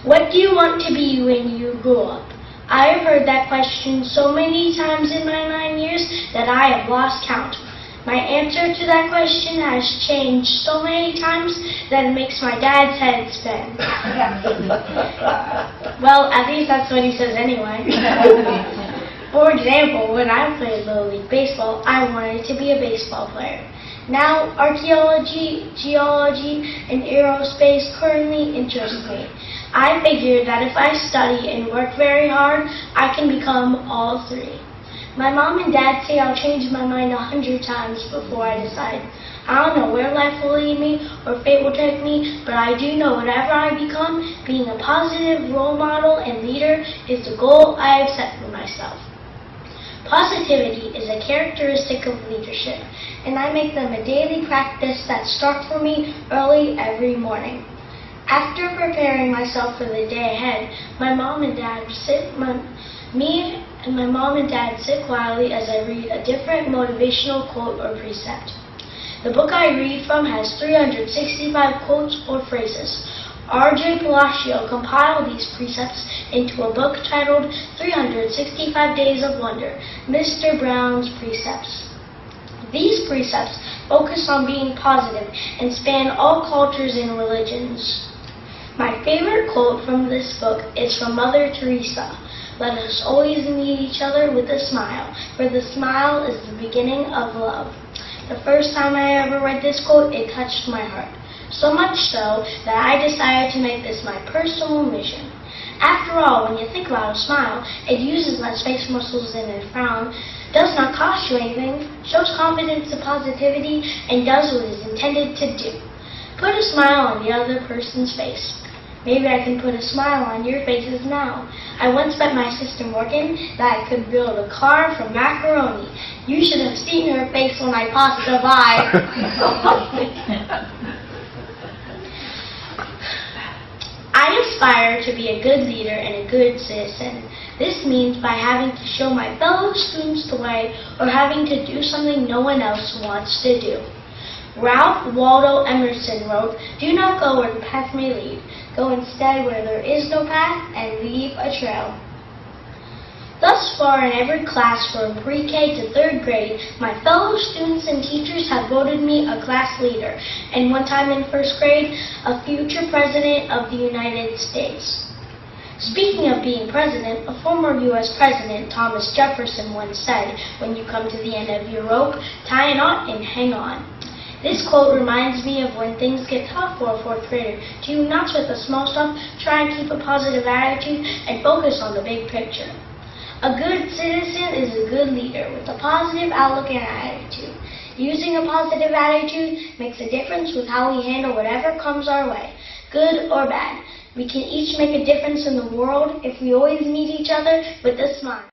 What do you want to be when you grow up? I have heard that question so many times in my 9 years that I have lost count. My answer to that question has changed so many times that it makes my dad's head spin. Well, at least that's what he says anyway. For example, when I played Little League Baseball, I wanted to be a baseball player. Now, archaeology, geology, and aerospace currently interest me. I figured that if I study and work very hard, I can become all three. My mom and dad say I'll change my mind 100 times before I decide. I don't know where life will lead me or fate will take me, but I do know whatever I become, being a positive role model and leader is the goal I have set for myself. Positivity is a characteristic of leadership, and I make them a daily practice that starts for me early every morning. After preparing myself for the day ahead, my mom and dad sit quietly as I read a different motivational quote or precept. The book I read from has 365 quotes or phrases. R.J. Palacio compiled these precepts into a book titled 365 Days of Wonder, Mr. Brown's Precepts. These precepts focus on being positive and span all cultures and religions. My favorite quote from this book is from Mother Teresa. Let us always meet each other with a smile, for the smile is the beginning of love. The first time I ever read this quote, it touched my heart. So much so that I decided to make this my personal mission. After all, when you think about a smile, it uses less face muscles than a frown, does not cost you anything, shows confidence and positivity, and does what it is intended to do. Put a smile on the other person's face. Maybe I can put a smile on your faces now. I once bet my sister Morgan that I could build a car from macaroni. You should have seen her face when I passed her by. I aspire to be a good leader and a good citizen. This means by having to show my fellow students the way or having to do something no one else wants to do. Ralph Waldo Emerson wrote, "Do not go where the path may lead. Go instead where there is no path and leave a trail." Thus far in every class from pre-K to 3rd grade, my fellow students and teachers have voted me a class leader, and one time in 1st grade, a future president of the United States. Speaking of being president, a former U.S. President, Thomas Jefferson, once said, "When you come to the end of your rope, tie a knot and hang on." This quote reminds me of when things get tough for a 4th grader. Do not sweat the small stuff, try and keep a positive attitude, and focus on the big picture. A good citizen is a good leader with a positive outlook and attitude. Using a positive attitude makes a difference with how we handle whatever comes our way, good or bad. We can each make a difference in the world if we always meet each other with a smile.